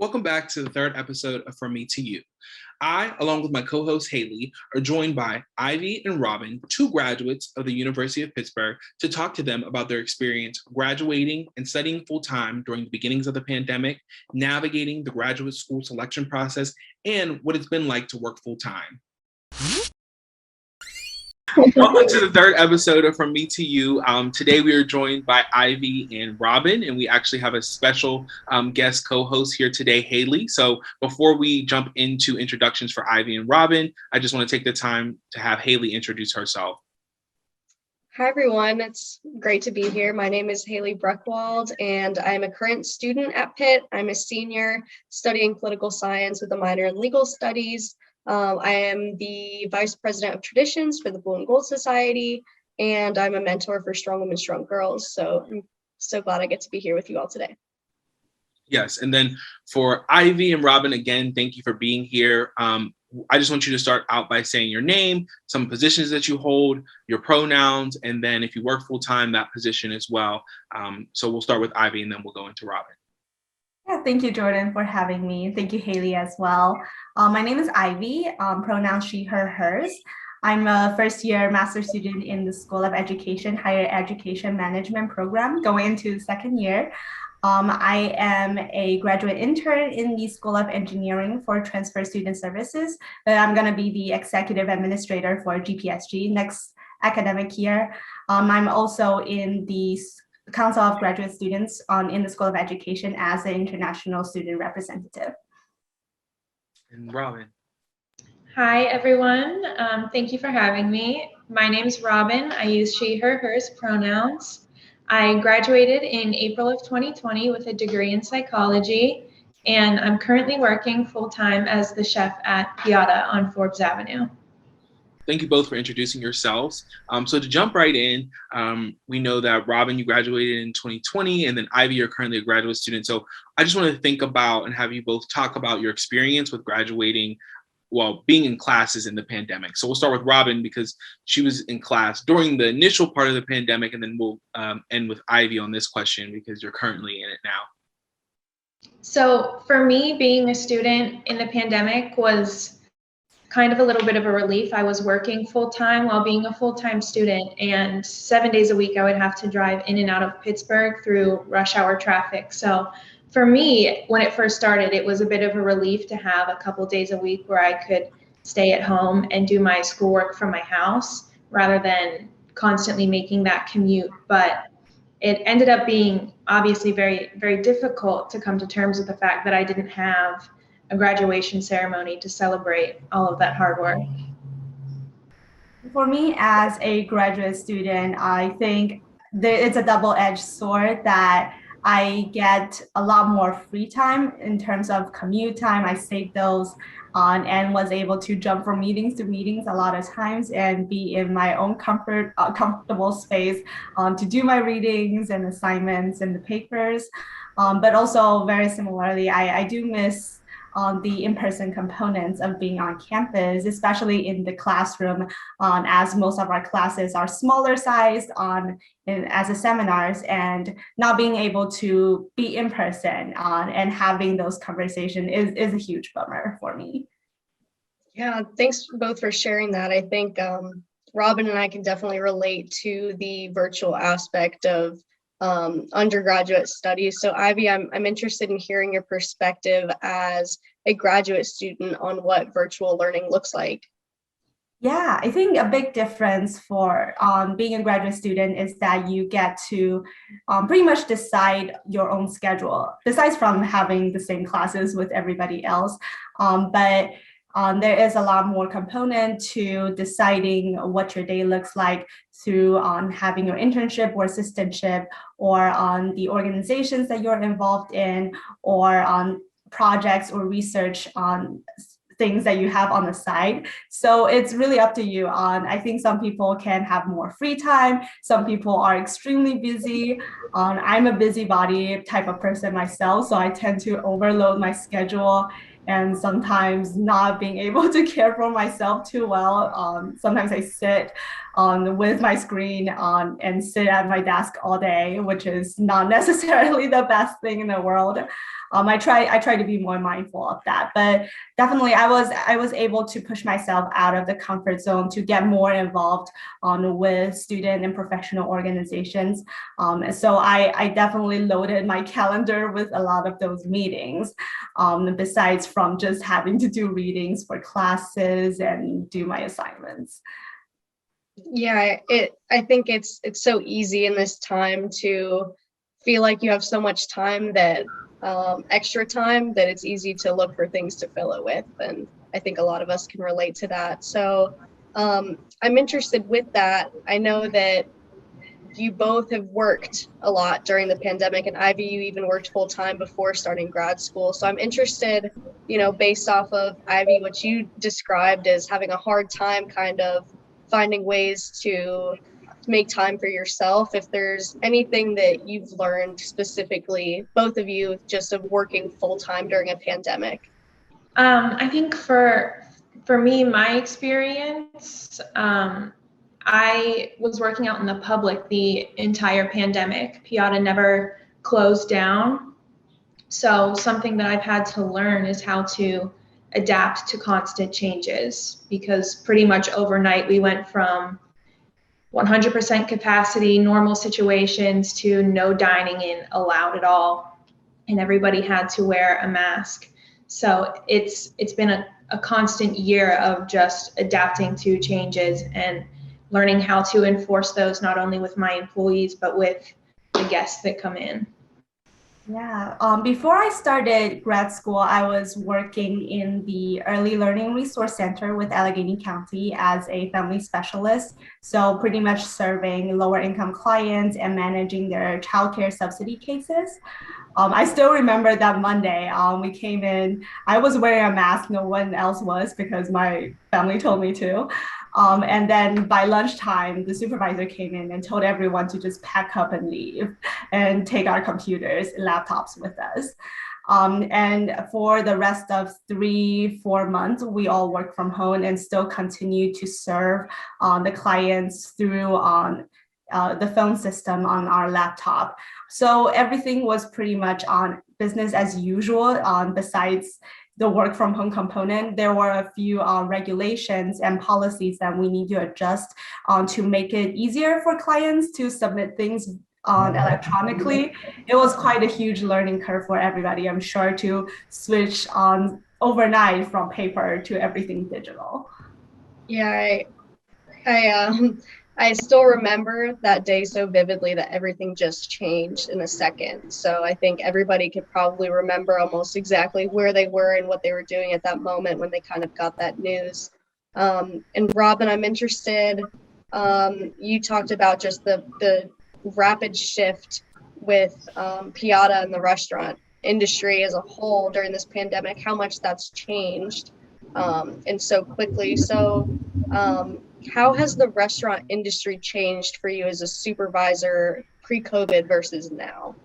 Welcome back to the third episode of From Me to You. I, along with my co-host Haley, are joined by Ivy and Robin, two graduates of the University of Pittsburgh, to talk to them about their experience graduating and studying full-time during the beginnings of the pandemic, navigating the graduate school selection process, and what it's been like to work full-time. Welcome to the third episode of From Me to You. Today we are joined by Ivy and Robin, and we actually have a special guest co-host here today, Haley. So before we jump into introductions for Ivy and Robin, I just want to take the time to have Haley introduce herself. Hi, everyone. It's great to be here. My name is Haley Brechwald, and I'm a current student at Pitt. I'm a senior studying political science with a minor in legal studies. I am the Vice President of Traditions for the Blue and Gold Society, and I'm a mentor for Strong Women, Strong Girls. So I'm so glad I get to be here with you all today. Yes, and then for Ivy and Robin, again, thank you for being here. I just want you to start out by saying your name, some positions that you hold, your pronouns, and then if you work full-time, that position as well. So we'll start with Ivy, and then we'll go into Robin. Yeah, thank you, Jordan, for having me. Thank you, Haley, as well. My name is Ivy, pronouns she, her, hers. I'm a first-year master's student in the School of Education, Higher Education Management program, going into the second year. I am a graduate intern in the School of Engineering for Transfer Student Services, but I'm going to be the executive administrator for GPSG next academic year. I'm also in the Council of Graduate Students in the School of Education as an international student representative. And Robin. Hi, everyone. Thank you for having me. My name is Robin. I use she, her, hers pronouns. I graduated in April of 2020 with a degree in psychology, and I'm currently working full-time as the chef at Piata on Forbes Avenue. Thank you both for introducing yourselves. So to jump right in, we know that Robin, you graduated in 2020, and then Ivy, you're currently a graduate student. So I just want to think about and have you both talk about your experience with graduating, well, being in classes in the pandemic. So we'll start with Robin because she was in class during the initial part of the pandemic, and then we'll end with Ivy on this question because you're currently in it now. So for me, being a student in the pandemic was kind of a little bit of a relief. I was working full-time while being a full-time student, and 7 days a week I would have to drive in and out of Pittsburgh through rush hour traffic. So for me, when it first started, it was a bit of a relief to have a couple days a week where I could stay at home and do my schoolwork from my house rather than constantly making that commute. But it ended up being obviously very, very difficult to come to terms with the fact that I didn't have a graduation ceremony to celebrate all of that hard work. For me, as a graduate student, I think it's a double-edged sword that I get a lot more free time in terms of commute time. I saved those and was able to jump from meetings to meetings a lot of times and be in my own comfortable space to do my readings and assignments and the papers. But also very similarly, I do miss the in-person components of being on campus, especially in the classroom, as most of our classes are smaller sized as a seminars, and not being able to be in person and having those conversations is a huge bummer for me. Yeah, thanks both for sharing that. I think Robin and I can definitely relate to the virtual aspect of undergraduate studies. So Ivy, I'm interested in hearing your perspective as a graduate student on what virtual learning looks like. Yeah, I think a big difference for being a graduate student is that you get to pretty much decide your own schedule, besides from having the same classes with everybody else. But there is a lot more component to deciding what your day looks like through having your internship or assistantship, or on the organizations that you're involved in, or on projects or research on things that you have on the side. So it's really up to you. I think some people can have more free time. Some people are extremely busy. I'm a busybody type of person myself, so I tend to overload my schedule and sometimes not being able to care for myself too well. Sometimes I sit with my screen and sit at my desk all day, which is not necessarily the best thing in the world. I try to be more mindful of that. But definitely, I was able to push myself out of the comfort zone to get more involved with student and professional organizations. So I definitely loaded my calendar with a lot of those meetings, besides from just having to do readings for classes and do my assignments. Yeah, I think it's so easy in this time to feel like you have so much time that extra time that it's easy to look for things to fill it with. And I think a lot of us can relate to that. So I'm interested with that. I know that you both have worked a lot during the pandemic, and Ivy, you even worked full time before starting grad school. So I'm interested, based off of Ivy, what you described as having a hard time kind of finding ways to make time for yourself, if there's anything that you've learned specifically, both of you, just of working full time during a pandemic. I think for me, my experience, I was working out in the public the entire pandemic. Piata never closed down. So something that I've had to learn is how to adapt to constant changes, because pretty much overnight we went from 100% capacity, normal situations, to no dining in allowed at all. And everybody had to wear a mask. So it's been a constant year of just adapting to changes and learning how to enforce those, not only with my employees, but with the guests that come in. Yeah, before I started grad school, I was working in the Early Learning Resource Center with Allegheny County as a family specialist. So pretty much serving lower income clients and managing their childcare subsidy cases. I still remember that Monday, we came in, I was wearing a mask, no one else was because my family told me to. And then by lunchtime, the supervisor came in and told everyone to just pack up and leave and take our computers, laptops with us. And for the rest of 3-4 months, we all worked from home and still continue to serve the clients through the phone system on our laptop. So everything was pretty much on business as usual. Besides the work from home component, there were a few regulations and policies that we need to adjust to make it easier for clients to submit things electronically. It was quite a huge learning curve for everybody, I'm sure, to switch on overnight from paper to everything digital. Yeah, I still remember that day so vividly, that everything just changed in a second. So I think everybody could probably remember almost exactly where they were and what they were doing at that moment when they kind of got that news. And Robin, I'm interested, you talked about just the rapid shift with Piata and the restaurant industry as a whole during this pandemic, how much that's changed and so quickly. So how has the restaurant industry changed for you as a supervisor pre-COVID versus now?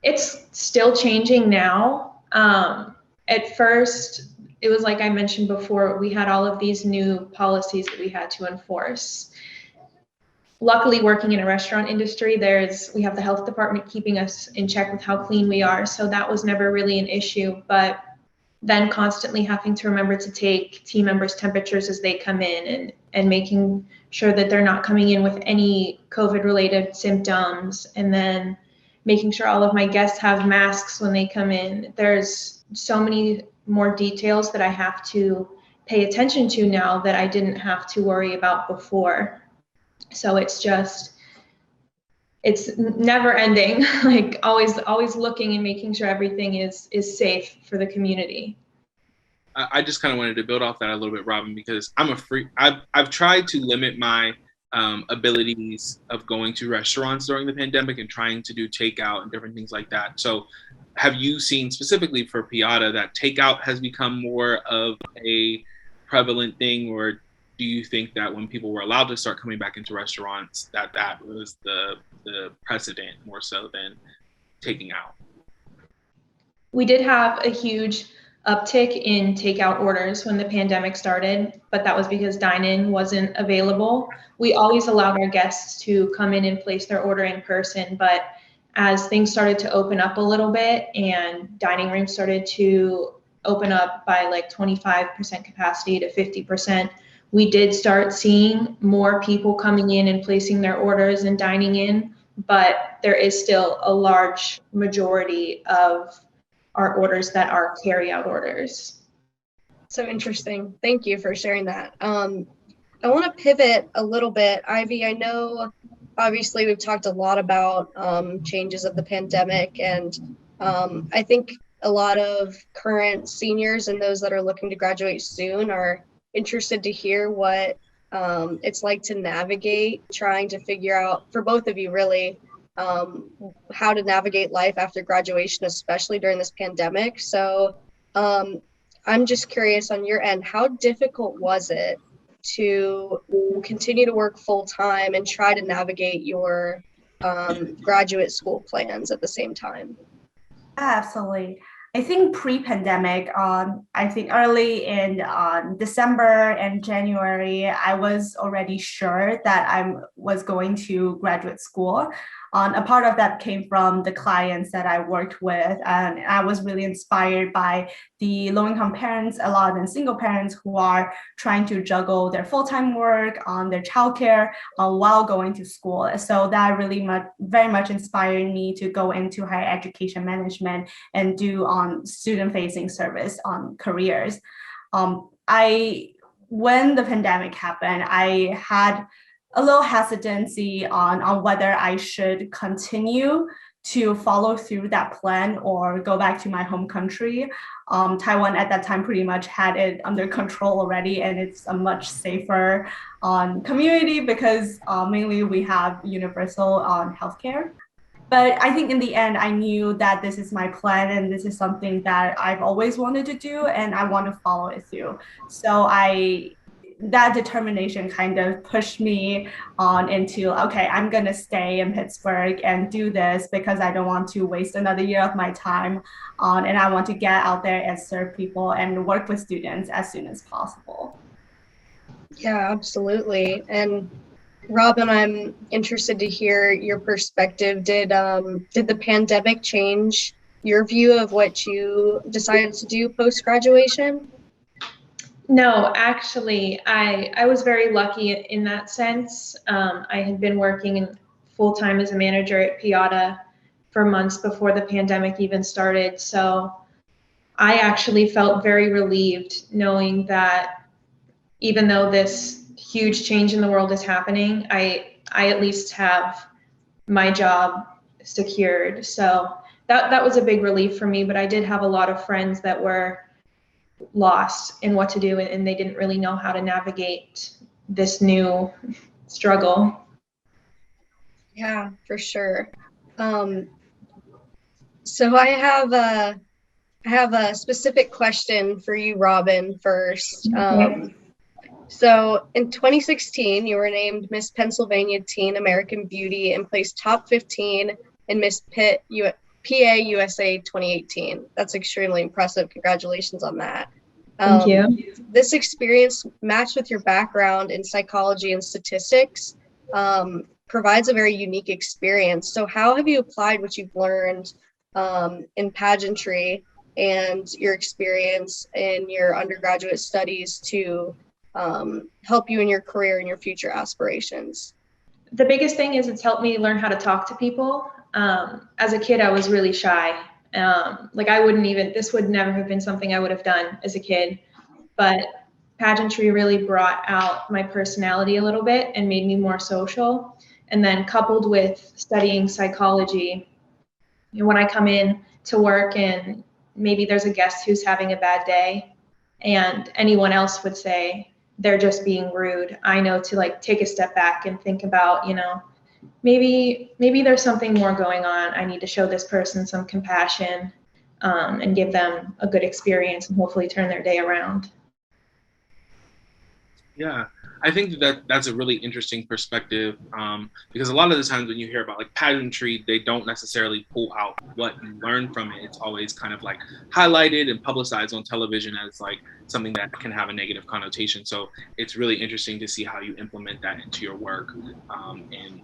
It's still changing now. At first, it was like I mentioned before, we had all of these new policies that we had to enforce. Luckily, working in a restaurant industry, we have the health department keeping us in check with how clean we are. So that was never really an issue. But then constantly having to remember to take team members' temperatures as they come in, and making sure that they're not coming in with any COVID-related symptoms, and then making sure all of my guests have masks when they come in. There's so many more details that I have to pay attention to now that I didn't have to worry about before. So it's never ending, like always looking and making sure everything is safe for the community. I just kind of wanted to build off that a little bit, Robin, because I've tried to limit my abilities of going to restaurants during the pandemic and trying to do takeout and different things like that. So have you seen specifically for Piata that takeout has become more of a prevalent thing, or do you think that when people were allowed to start coming back into restaurants, that was the precedent more so than taking out? We did have a huge uptick in takeout orders when the pandemic started, but that was because dine-in wasn't available. We always allowed our guests to come in and place their order in person, but as things started to open up a little bit and dining rooms started to open up by like 25% capacity to 50%, we did start seeing more people coming in and placing their orders and dining in, but there is still a large majority of our orders that are carry-out orders. So interesting. Thank you for sharing that. I want to pivot a little bit. Ivy, I know obviously we've talked a lot about changes of the pandemic, and I think a lot of current seniors and those that are looking to graduate soon are interested to hear what it's like to navigate, trying to figure out, for both of you really, how to navigate life after graduation, especially during this pandemic. So I'm just curious on your end, how difficult was it to continue to work full time and try to navigate your graduate school plans at the same time? Absolutely. I think pre-pandemic, I think early in December and January, I was already sure that I was going to graduate school. A part of that came from the clients that I worked with, and I was really inspired by the low-income parents, a lot of them single parents who are trying to juggle their full-time work, their childcare while going to school. So that really very much inspired me to go into higher education management and do student-facing service on careers. When the pandemic happened, I had a little hesitancy on whether I should continue to follow through that plan or go back to my home country. Taiwan at that time pretty much had it under control already, and it's a much safer community because mainly we have universal healthcare. But I think in the end, I knew that this is my plan and this is something that I've always wanted to do and I want to follow it through. So that determination kind of pushed me on into, okay, I'm going to stay in Pittsburgh and do this because I don't want to waste another year of my time and I want to get out there and serve people and work with students as soon as possible. Yeah, absolutely. And Robin, I'm interested to hear your perspective. Did the pandemic change your view of what you decided to do post-graduation? No, actually, I was very lucky in that sense. I had been working full-time as a manager at Piata for months before the pandemic even started. So I actually felt very relieved knowing that even though this huge change in the world is happening, I at least have my job secured. So that was a big relief for me, but I did have a lot of friends that were lost in what to do and they didn't really know how to navigate this new struggle. Yeah, for sure. So I have a specific question for you, Robin, first. So in 2016, you were named Miss Pennsylvania Teen American Beauty and placed top 15 in Miss Pitt PA USA 2018. That's extremely impressive. Congratulations on that. Thank you. This experience, matched with your background in psychology and statistics, provides a very unique experience. So how have you applied what you've learned in pageantry and your experience in your undergraduate studies to help you in your career and your future aspirations? The biggest thing is it's helped me learn how to talk to people. As a kid, I was really shy. This would never have been something I would have done as a kid, but pageantry really brought out my personality a little bit and made me more social. And then coupled with studying psychology, when I come in to work and maybe there's a guest who's having a bad day and anyone else would say they're just being rude, I know to take a step back and think about, maybe there's something more going on. I need to show this person some compassion and give them a good experience and hopefully turn their day around. Yeah, I think that's a really interesting perspective because a lot of the times when you hear about pageantry, they don't necessarily pull out what you learn from it. It's always kind of highlighted and publicized on television as something that can have a negative connotation. So it's really interesting to see how you implement that into your work. And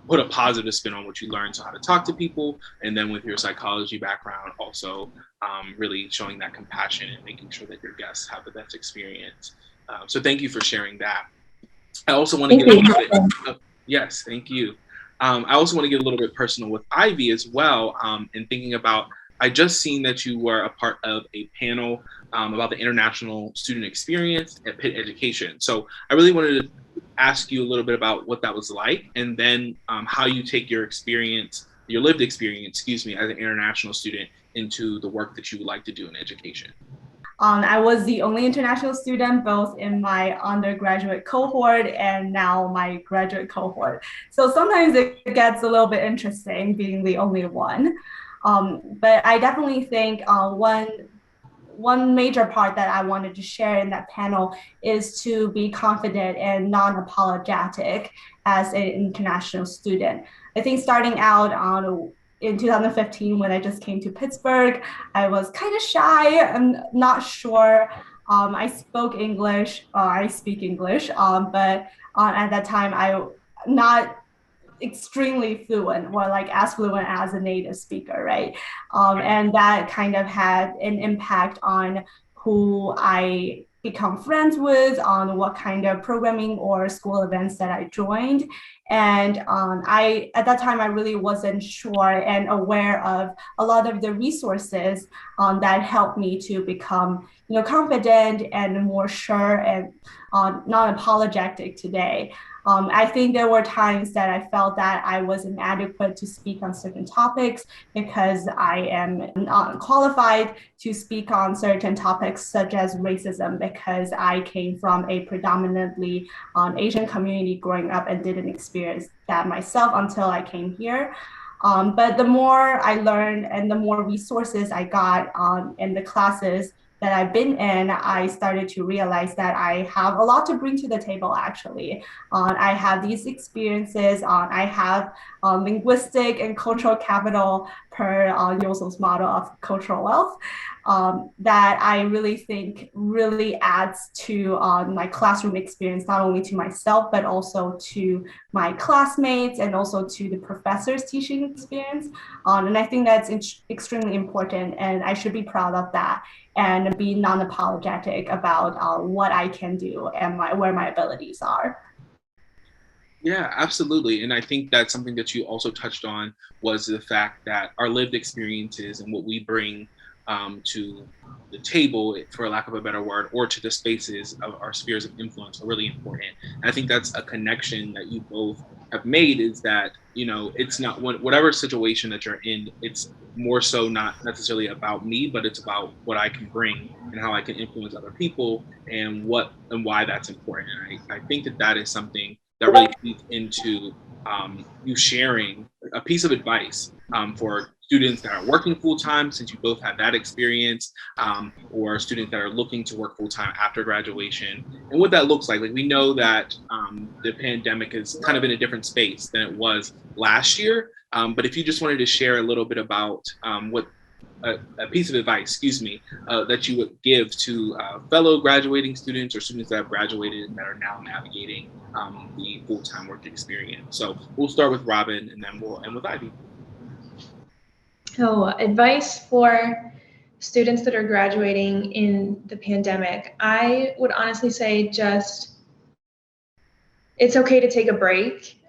put a positive spin on what you learned, so how to talk to people, and then with your psychology background, also really showing that compassion and making sure that your guests have the best experience. So thank you for sharing that. I also want to get a little bit, yes, thank you. I also want to get a little bit personal with Ivy as well, and thinking about, I just seen that you were a part of a panel about the international student experience at Pitt Education. So I really wanted to ask you a little bit about what that was like, and then how you take your experience, your lived experience, excuse me, as an international student into the work that you would like to do in education. I was the only international student, both in my undergraduate cohort and now my graduate cohort. So sometimes it gets a little bit interesting being the only one. But I definitely think one major part that I wanted to share in that panel is to be confident and non-apologetic as an international student. I think starting out in 2015, when I just came to Pittsburgh, I was kind of shy. I'm not sure. I spoke English, I speak English, but at that time, I not extremely fluent or like as fluent as a native speaker, right? And that kind of had an impact on who I become friends with, on what kind of programming or school events that I joined. And I, at that time, I really wasn't sure and aware of a lot of the resources that helped me to become, confident and more sure and non-apologetic today. I think there were times that I felt that I was inadequate to speak on certain topics because I am not qualified to speak on certain topics such as racism, because I came from a predominantly Asian community growing up and didn't experience that myself until I came here. But the more I learned and the more resources I got in the classes that I've been in, I started to realize that I have a lot to bring to the table, actually. I have these experiences, I have linguistic and cultural capital per Yosel's model of cultural wealth, that I really think really adds to my classroom experience, not only to myself, but also to my classmates and also to the professor's teaching experience. And I think that's extremely important, and I should be proud of that and be non-apologetic about what I can do and where my abilities are. Yeah, absolutely. And I think that's something that you also touched on, was the fact that our lived experiences and what we bring to the table, for lack of a better word, or to the spaces of our spheres of influence are really important. And I think that's a connection that you both have made, is that, it's not whatever situation that you're in, it's more so not necessarily about me, but it's about what I can bring and how I can influence other people, and why that's important. And I think that is something that really feeds into you sharing a piece of advice for students that are working full-time, since you both had that experience, or students that are looking to work full-time after graduation, and what that looks like. Like, we know that the pandemic is kind of in a different space than it was last year, but if you just wanted to share a little bit about what a piece of advice, that you would give to fellow graduating students or students that have graduated and that are now navigating the full-time work experience. So we'll start with Robin, and then we'll end with Ivy. So, advice for students that are graduating in the pandemic, I would honestly say it's okay to take a break.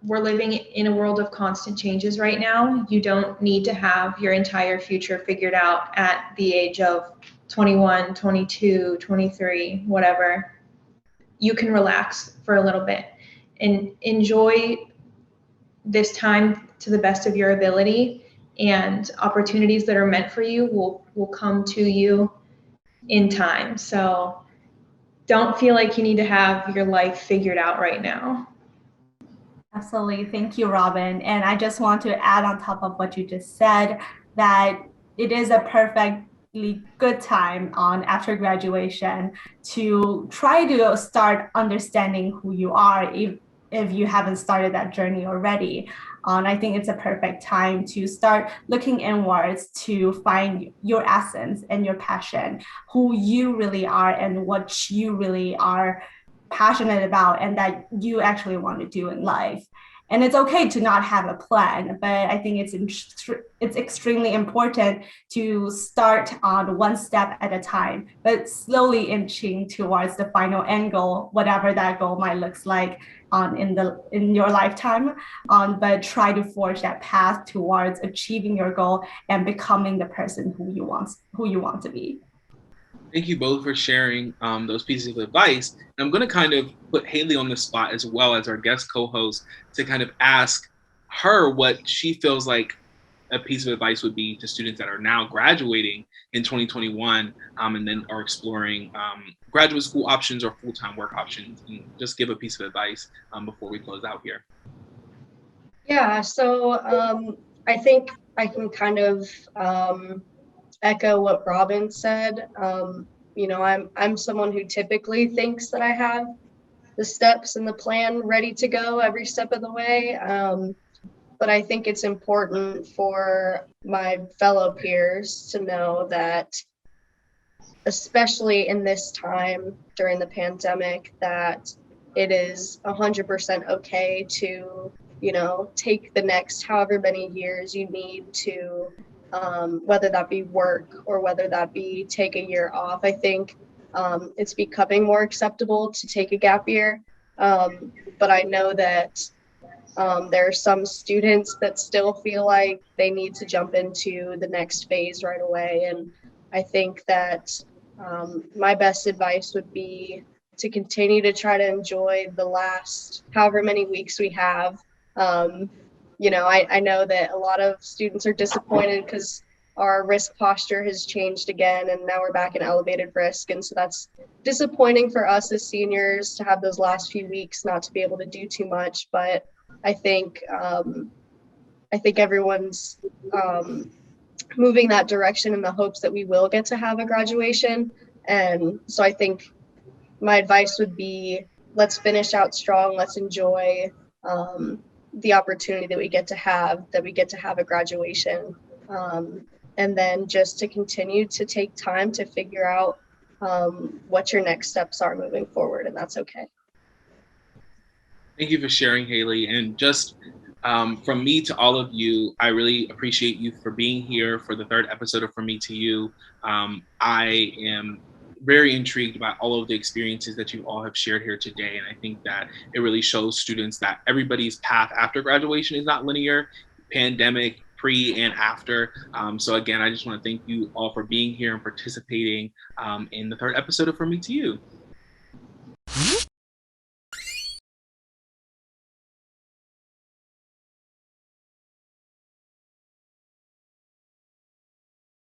We're living in a world of constant changes right now. You don't need to have your entire future figured out at the age of 21, 22, 23, whatever. You can relax for a little bit and enjoy this time to the best of your ability, and opportunities that are meant for you will come to you in time. So don't feel like you need to have your life figured out right now. Absolutely. Thank you, Robin. And I just want to add on top of what you just said, that it is a perfectly good time after graduation to try to start understanding who you are, if you haven't started that journey already. I think it's a perfect time to start looking inwards to find your essence and your passion, who you really are and what you really are passionate about and that you actually want to do in life. And it's okay to not have a plan, but I think it's extremely important to start on one step at a time, but slowly inching towards the final end goal, whatever that goal might look like in your lifetime. But try to forge that path towards achieving your goal and becoming the person who you want to be. Thank you both for sharing those pieces of advice. And I'm going to kind of put Haley on the spot as well as our guest co-host to kind of ask her what she feels like a piece of advice would be to students that are now graduating in 2021 and then are exploring graduate school options or full-time work options. And just give a piece of advice before we close out here. Yeah, so I think I can kind of echo what Robin said. I'm someone who typically thinks that I have the steps and the plan ready to go every step of the way. But I think it's important for my fellow peers to know that, especially in this time during the pandemic, that it is 100% okay to, take the next however many years you need to, whether that be work or whether that be take a year off. I think it's becoming more acceptable to take a gap year. But I know that there are some students that still feel like they need to jump into the next phase right away. And I think that my best advice would be to continue to try to enjoy the last however many weeks we have. I know that a lot of students are disappointed because our risk posture has changed again, and now we're back in elevated risk. And so that's disappointing for us as seniors to have those last few weeks not to be able to do too much. But I think everyone's moving that direction in the hopes that we will get to have a graduation. And so I think my advice would be, let's finish out strong. Let's enjoy the opportunity that we get to have a graduation. And then just to continue to take time to figure out what your next steps are moving forward. And that's okay. Thank you for sharing, Haley. And just from me to all of you, I really appreciate you for being here for the third episode of From Me to You. I am very intrigued by all of the experiences that you all have shared here today. And I think that it really shows students that everybody's path after graduation is not linear, pandemic, pre and after. So again, I just want to thank you all for being here and participating in the third episode of From Me to You.